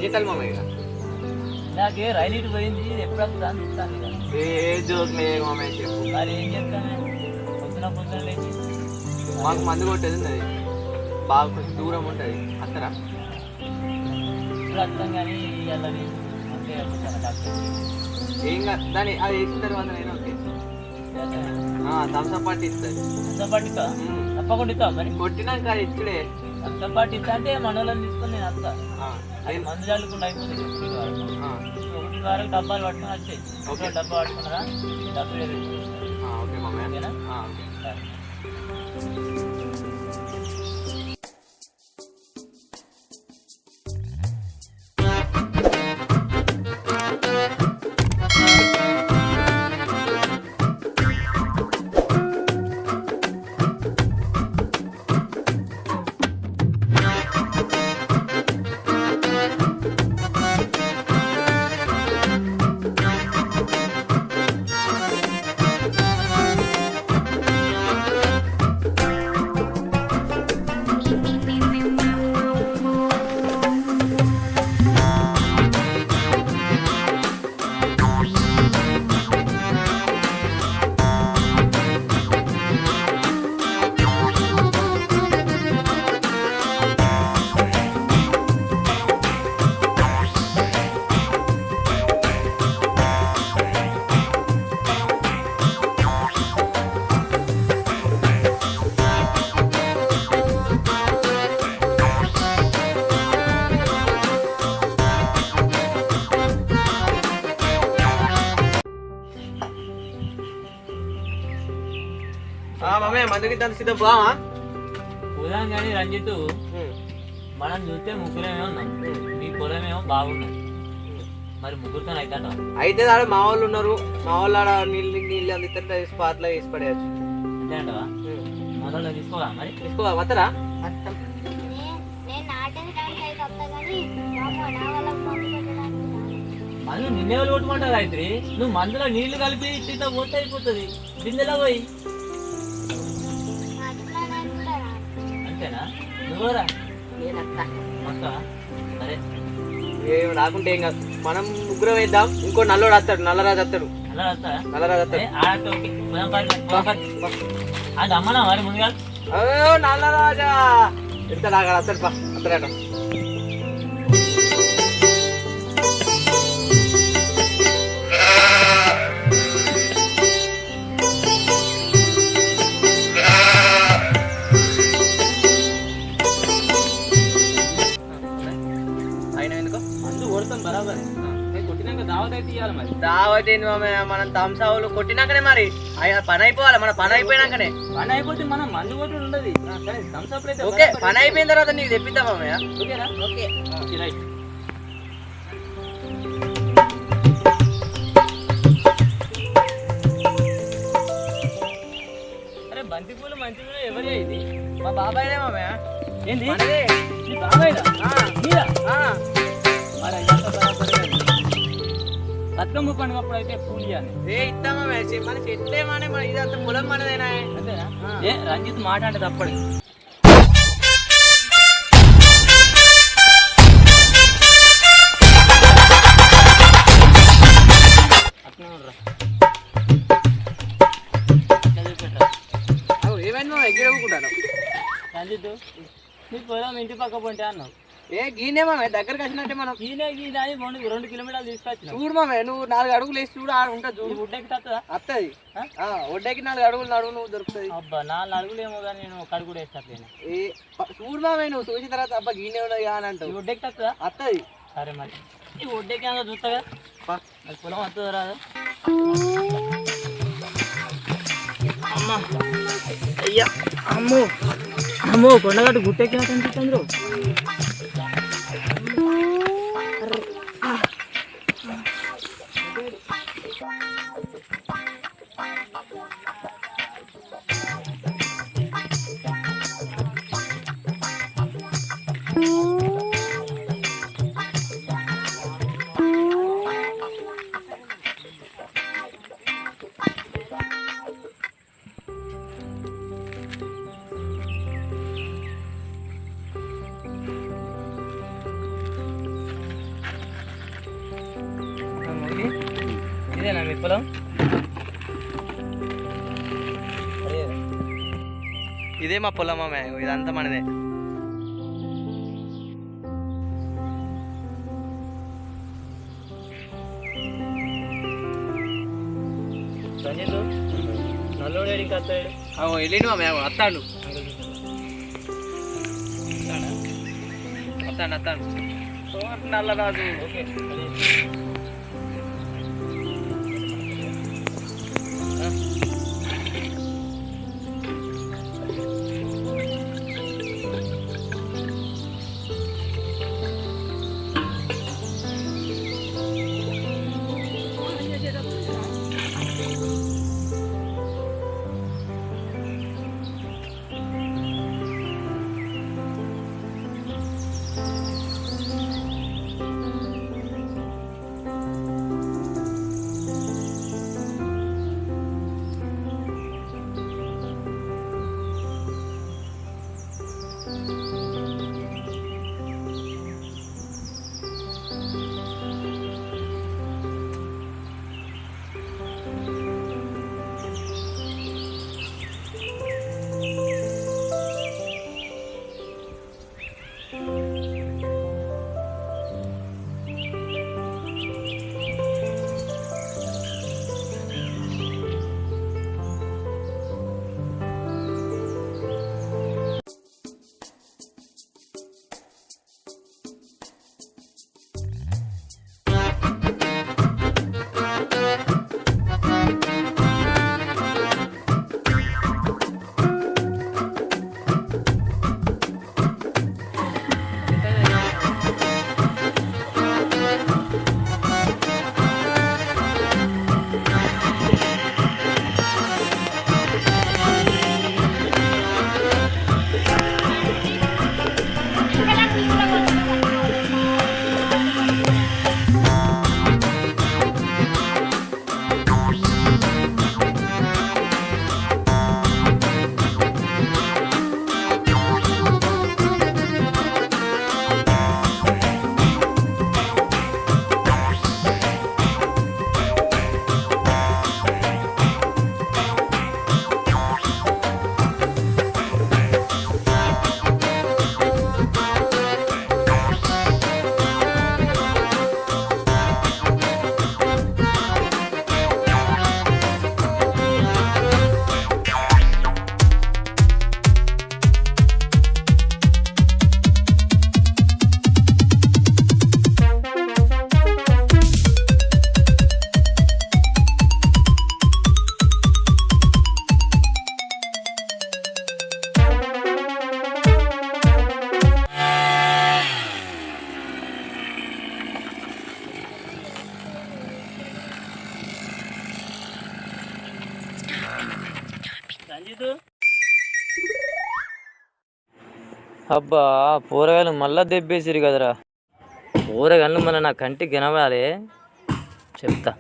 ఏం చేయాలి మామ ఇక నాకే రైలు ఇటు పోయింది ఎప్పుడు వస్తుందని చూస్తాను ఇక ఏ జోక్ లేదు మామ చెప్పు మరి ఏం చెప్తాను పొద్దున లేచి మాకు మందు కొట్టేది ఉన్నది బాగా కొంచెం దూరం ఉంటుంది అత్తరా ఇప్పుడు వస్తాం కానీ వెళ్ళని అంటే డాక్టర్ ఏం కాదు దాన్ని అది వేసిన తర్వాత నేను ఓకే థమ్స్అప్ పార్టీ ఇస్తుంది థమ్స్అప్ తప్పకుండా ఇస్తావు మరి కొట్టినాక అది ఇచ్చుడే థమ్స్అప్ పార్టీ ఇస్తా అంటే మనోళ్ళని తీసుకొని నేను వస్తా అది మందు చల్లుకుండా అయిపోతుంది ఒకటి వరకు డబ్బాలు పట్టుకుని వచ్చాయి ఒక డబ్బా పట్టుకున్నారా డబ్బులు ఓకే మామ ఓకేనా ఓకే మామే మందుకి దాని సిద్ధం పోదామా పోదాం కానీ రంజిత్ మనం చూస్తే ముగ్గురేమో ఉన్నాం మీ పొలమేమో బాగున్నాయి మరి ముగ్గురుతో అయితే ఆడ మా వాళ్ళు ఉన్నారు మా వాళ్ళు ఆడ నీళ్ళు అందితే స్పాట్లో వేసి పడేయచ్చు అంతేంటవా మనలో తీసుకోవా మరి తీసుకోవా వస్తారా మందు నిన్నే వాళ్ళు కొట్టుకుంటారు అయితే నువ్వు మందులో నీళ్లు కలిపి ఇట్లా పోతే అయిపోతుంది బిందెలా పోయి అంతేనా నువ్వురా సరే ఏం రాకుంటే ఏం కాదు మనం ముగ్గురం వేద్దాం ఇంకో నల్లోడు వస్తాడు నల్లరాజు వస్తాడు నల్లరాజు అది అమ్మనా మరి ముందుగా నల్లరాజా ఎంత రాగా వస్తాడు పా అత్తరాట దావత్ ఏంది మనం తంసావులు కొట్టినాకనే మరి పని అయిపోవాలి మన పని అయిపోయినాకనే పని అయిపోతే మనం మందు కొట్టుడు ఉండదు ఓకే పని అయిపోయిన తర్వాత నీకు తెప్పిద్దాం మామయ్య ఓకేనా ఓకే రైట్ అరే బంతి పూలు మంచి పూలు ఎవరే ఇది మా బాబాయ్నే మామయ్య ఏంది మీ బాబాయ్దా మీరా మరి బతుకమ్మ పండుగప్పుడు అయితే పూలు ఇవ్వాలి ఇద్దామా మన చెట్లేమానే మన ఇదంతా పొలం మనదేనా అంతేనా ఏ రంజిత్ మాట అంటే తప్పడు ఏమైనా ఎగ్గిరవుకుంటాను రంజిత్ నీ పొలం ఇంటి పక్క పొంటే అన్నావు ఏ గీనే మామే దగ్గరకు వచ్చినట్టే మనం గీనే అని 2 కిలోమీటర్లు తీసుకొచ్చిన చూడు మామే నువ్వు 4 అడుగులు వేసి చూడు ఉంటా చూడు ఒడ్డెక్కి వస్తుందా వస్తుంది ఒడ్డెక్కి 4 అడుగులు నడువు నువ్వు దొరుకుతుంది అబ్బా 4 అడుగులు ఏమో కానీ నేను ఒక అడుగు కూడా వేస్తాను చూడు మామే నువ్వు చూసిన తర్వాత అబ్బా గీనే ఉన్నది అని అంటావు ఒడ్డెక్కి వస్తుందా వస్తుంది సరే మరి ఈ ఒడ్డెక్కి ఏమో చూస్తాగా అది పొలం వస్తుందా రాదు అమ్మా అయ్యా అమ్మో అమ్మో కొండగట్టు గుట్టెక్కి కనిపిస్తుంది ఇదేనా మీ పొలం? ఇదే మా పొలం అమ్మ, ఇదంతా మనదే. సంజీత్ నల్లోడు ఇంకా వస్తాడు. వెళ్ళిండు అమ్మ, వస్తాడు వస్తాడు వస్తాడు. నల్లరాజు ఓకే అబ్బా కూరగాయలు మళ్ళా దెబ్బేసిరు కదరా. కూరగాయలు మళ్ళీ నా కంటికి కనబడాలి, చెప్తా.